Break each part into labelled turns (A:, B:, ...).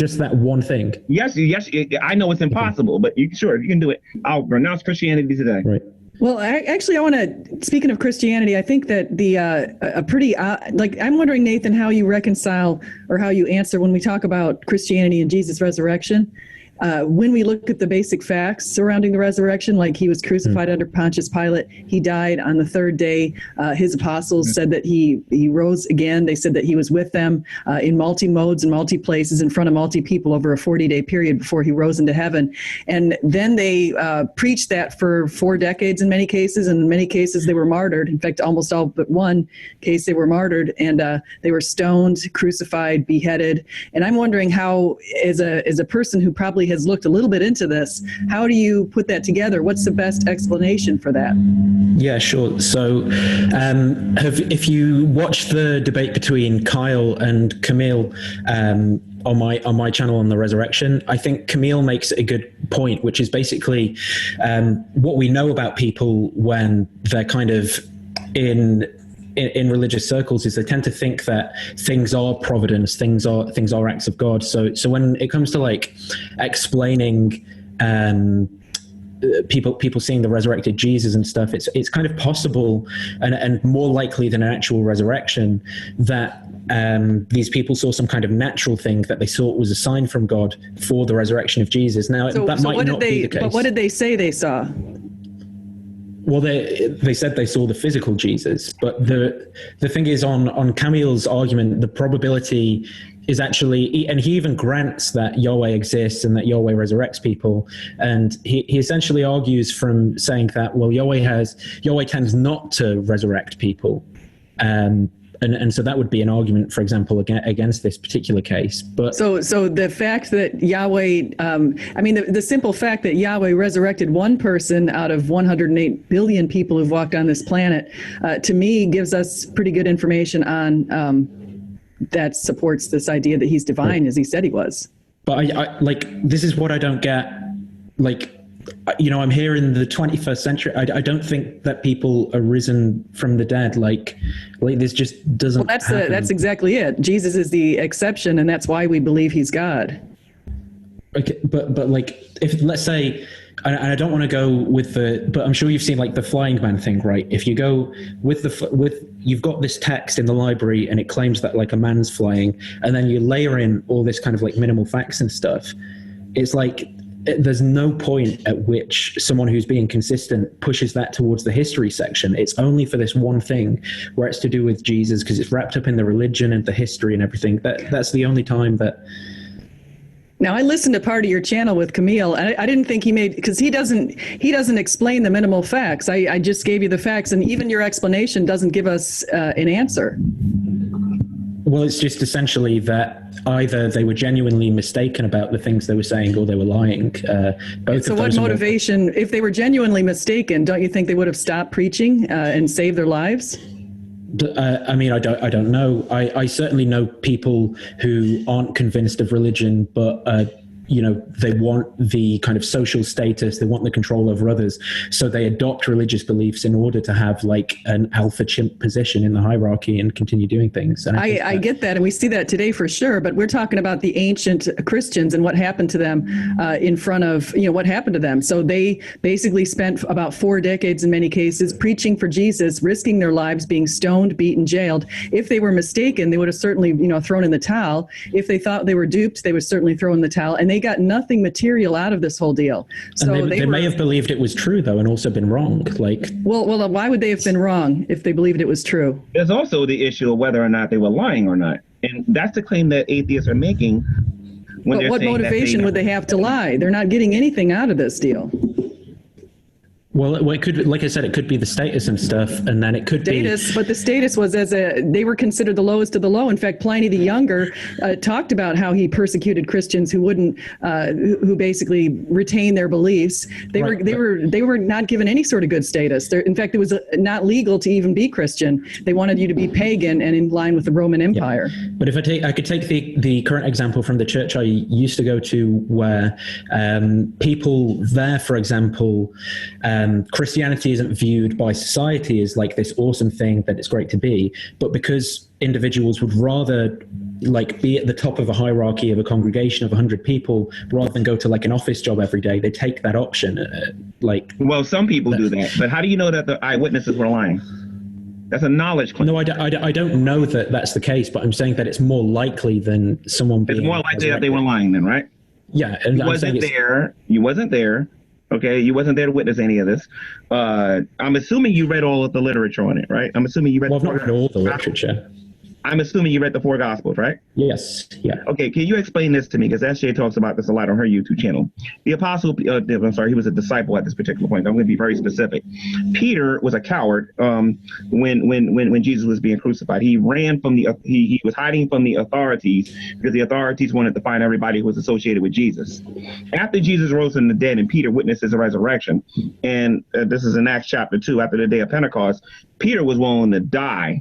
A: Just that one thing.
B: Yes. I know it's impossible, but you can do it. I'll renounce Christianity today.
A: Right.
C: Well, actually, I want to, speaking of Christianity, I think that I'm wondering, Nathan, how you reconcile or how you answer when we talk about Christianity and Jesus' resurrection. When we look at the basic facts surrounding the resurrection, like he was crucified under Pontius Pilate, he died on the third day. His apostles said that he rose again. They said that he was with them in multi-modes and multi-places in front of multi-people over a 40-day period before he rose into heaven. And then they preached that for 4 decades in many cases. And in many cases, they were martyred. In fact, almost all but one case, they were martyred. And they were stoned, crucified, beheaded. And I'm wondering how, as a person who probably has looked a little bit into this, how do you put that together? What's the best explanation for that?
A: Yeah, sure. So if you watch the debate between Kyle and Camille on my channel on the resurrection, I think Camille makes a good point, which is basically what we know about people when they're kind of in religious circles is they tend to think that things are providence, things are acts of God. So when it comes to like explaining people seeing the resurrected Jesus and stuff, it's kind of possible and more likely than an actual resurrection that these people saw some kind of natural thing that they thought was a sign from God for the resurrection of Jesus. Now that might not be the case.
C: But what did they say they saw?
A: Well, they said they saw the physical Jesus, but the thing is, on Camille's argument, the probability is actually, and he even grants that Yahweh exists and that Yahweh resurrects people, and he essentially argues from saying that, well, Yahweh tends not to resurrect people, and so that would be an argument, for example, against this particular case. But
C: so the fact that Yahweh, the simple fact that Yahweh resurrected one person out of 108 billion people who've walked on this planet, to me, gives us pretty good information on that supports this idea that he's divine, as he said he was.
A: But I this is what I don't get. I'm here in the 21st century. I don't think that people are risen from the dead. Like this just doesn't.
C: Well, that's exactly it. Jesus is the exception, and that's why we believe he's God.
A: Okay, but if let's say, and I don't want to go with but I'm sure you've seen like the flying man thing, right? If you go with you've got this text in the library and it claims that like a man's flying, and then you layer in all this kind of like minimal facts and stuff. It's like, there's no point at which someone who's being consistent pushes that towards the history section. It's only for this one thing where it's to do with Jesus, because it's wrapped up in the religion and the history and everything. That's the only time that.
C: Now, I listened to part of your channel with Camille, and I didn't think because he doesn't explain the minimal facts. I just gave you the facts, and even your explanation doesn't give us an answer.
A: Well, it's just essentially that either they were genuinely mistaken about the things they were saying or they were lying.
C: So what motivation, if they were genuinely mistaken, don't you think they would have stopped preaching and saved their lives?
A: I don't know. I certainly know people who aren't convinced of religion, but they want the kind of social status, they want the control over others, so they adopt religious beliefs in order to have like an alpha chimp position in the hierarchy and continue doing things. And I
C: get that, and we see that today for sure, but we're talking about the ancient Christians and what happened to them in front of, what happened to them. So they basically spent about 4 decades in many cases preaching for Jesus, risking their lives, being stoned, beaten, jailed. If they were mistaken, they would have certainly, thrown in the towel. If they thought they were duped, they would certainly throw in the towel, and they got nothing material out of this whole deal. So
A: and they may have believed it was true though, and also been wrong.
C: Well, why would they have been wrong if they believed it was true?
B: There's also the issue of whether or not they were lying or not, and that's the claim that atheists are making.
C: But what motivation would they have to lie? They're not getting anything out of this deal.
A: Well, it could, like I said, it could be the status and stuff, and then it could be...
C: But the status was they were considered the lowest of the low. In fact, Pliny the Younger talked about how he persecuted Christians who wouldn't, who basically retain their beliefs. They were not given any sort of good status. In fact, it was not legal to even be Christian. They wanted you to be pagan and in line with the Roman Empire.
A: Yeah. But if I could take the current example from the church I used to go to, where people there, for example, Christianity isn't viewed by society as like this awesome thing that it's great to be, but because individuals would rather like be at the top of a hierarchy of a congregation of 100 people rather than go to like an office job every day, they take that option.
B: Well, some people do that, but how do you know that the eyewitnesses were lying? That's a knowledge claim.
A: No, I don't know that that's the case, but I'm saying that it's more likely than someone being...
B: It's more likely that they were lying then, right?
A: Yeah. And
B: you wasn't there. Okay, you wasn't there to witness any of this. I'm assuming you read all of the literature on it, right? I'm assuming you read.
A: Well, I've not read all the literature.
B: I'm assuming you read the 4 Gospels, right?
A: Yes. Yeah.
B: Okay, can you explain this to me? Because SJ talks about this a lot on her YouTube channel. The apostle, I'm sorry, he was a disciple at this particular point. I'm going to be very specific. Peter was a coward when Jesus was being crucified. He ran from he was hiding from the authorities because the authorities wanted to find everybody who was associated with Jesus. After Jesus rose from the dead and Peter witnessed his resurrection, and this is in Acts chapter 2, after the day of Pentecost, Peter was willing to die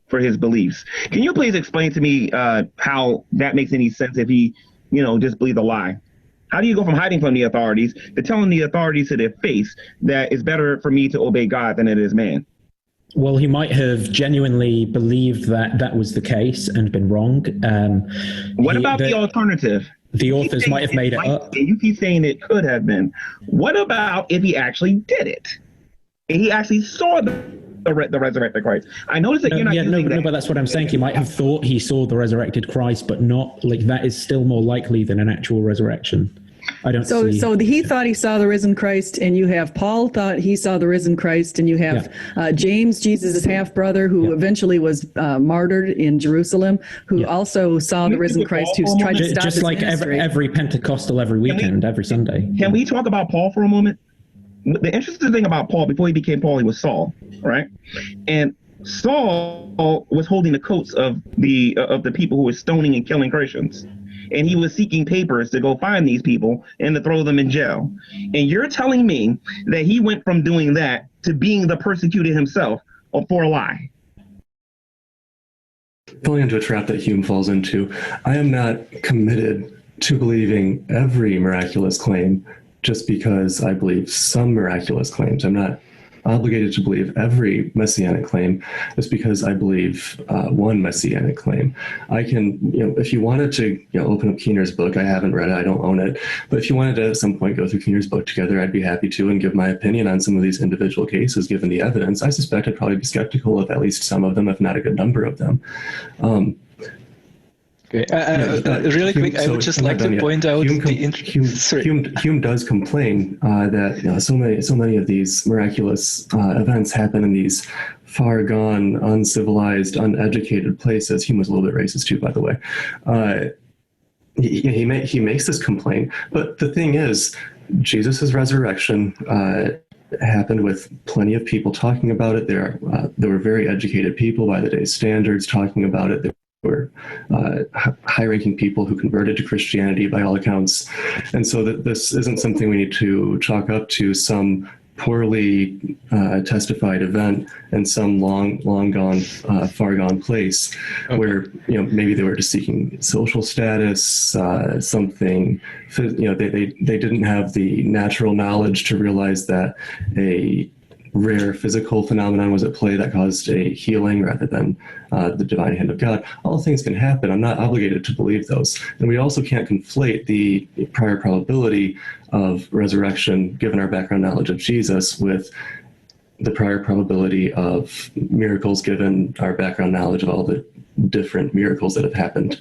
B: for his beliefs. Can you please explain to me how that makes any sense if he, just believed a lie? How do you go from hiding from the authorities to telling the authorities to their face that it's better for me to obey God than it is man?
A: Well, he might have genuinely believed that that was the case and been wrong.
B: What about the alternative?
A: The authors might have made it up.
B: You keep saying it could have been. What about if he actually did it? And he actually saw the resurrected Christ. I noticed that you're not using that.
A: No, but that's what I'm saying. He might have thought he saw the resurrected Christ, but not like that is still more likely than an actual resurrection. I don't see.
C: So he thought he saw the risen Christ, and you have Paul thought he saw the risen Christ, and you have James, Jesus' half-brother, who eventually was martyred in Jerusalem, who also saw the risen Christ, who's tried to stop
A: just
C: his
A: like
C: ministry.
A: every Pentecostal, every weekend, every Sunday.
B: Can we talk about Paul for a moment? The interesting thing about Paul, before he became Paul, he was Saul, right? And Saul was holding the coats of the people who were stoning and killing Christians. And he was seeking papers to go find these people and to throw them in jail. And you're telling me that he went from doing that to being the persecuted himself for a lie?
D: Falling into a trap that Hume falls into. I am not committed to believing every miraculous claim just because I believe some miraculous claims. I'm not obligated to believe every messianic claim just because I believe one messianic claim. I can, if you wanted to open up Keener's book, I haven't read it, I don't own it, but if you wanted to at some point go through Keener's book together, I'd be happy to and give my opinion on some of these individual cases given the evidence. I suspect I'd probably be skeptical of at least some of them, if not a good number of them.
E: Really quick, I would just like to point out
D: Hume does complain that so many of these miraculous events happen in these far gone, uncivilized, uneducated places. Hume was a little bit racist too, by the way. He makes this complaint, but the thing is, Jesus' resurrection happened with plenty of people talking about it. There were very educated people by the day's standards talking about it. There were high-ranking people who converted to Christianity by all accounts. And so that this isn't something we need to chalk up to some poorly testified event in some long gone, far gone place where, maybe they were just seeking social status, something, they didn't have the natural knowledge to realize that a rare physical phenomenon was at play that caused a healing rather than the divine hand of God. All things can happen. I'm not obligated to believe those. And we also can't conflate the prior probability of resurrection, given our background knowledge of Jesus, with the prior probability of miracles, given our background knowledge of all the different miracles that have happened.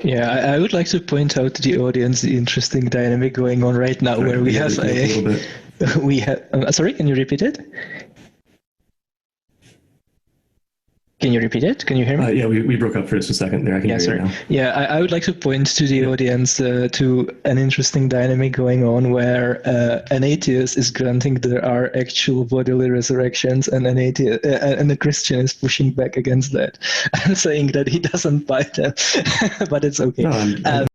E: Yeah, I would like to point out to the audience the interesting dynamic going on right now, where we have sorry, can you repeat it? Can you repeat it? Can you hear me?
D: Yeah, we broke up for just a second there. I can hear you now.
E: Yeah, I would like to point to the audience to an interesting dynamic going on where an atheist is granting there are actual bodily resurrections, and and a Christian is pushing back against that and saying that he doesn't buy them, but it's okay.
D: No,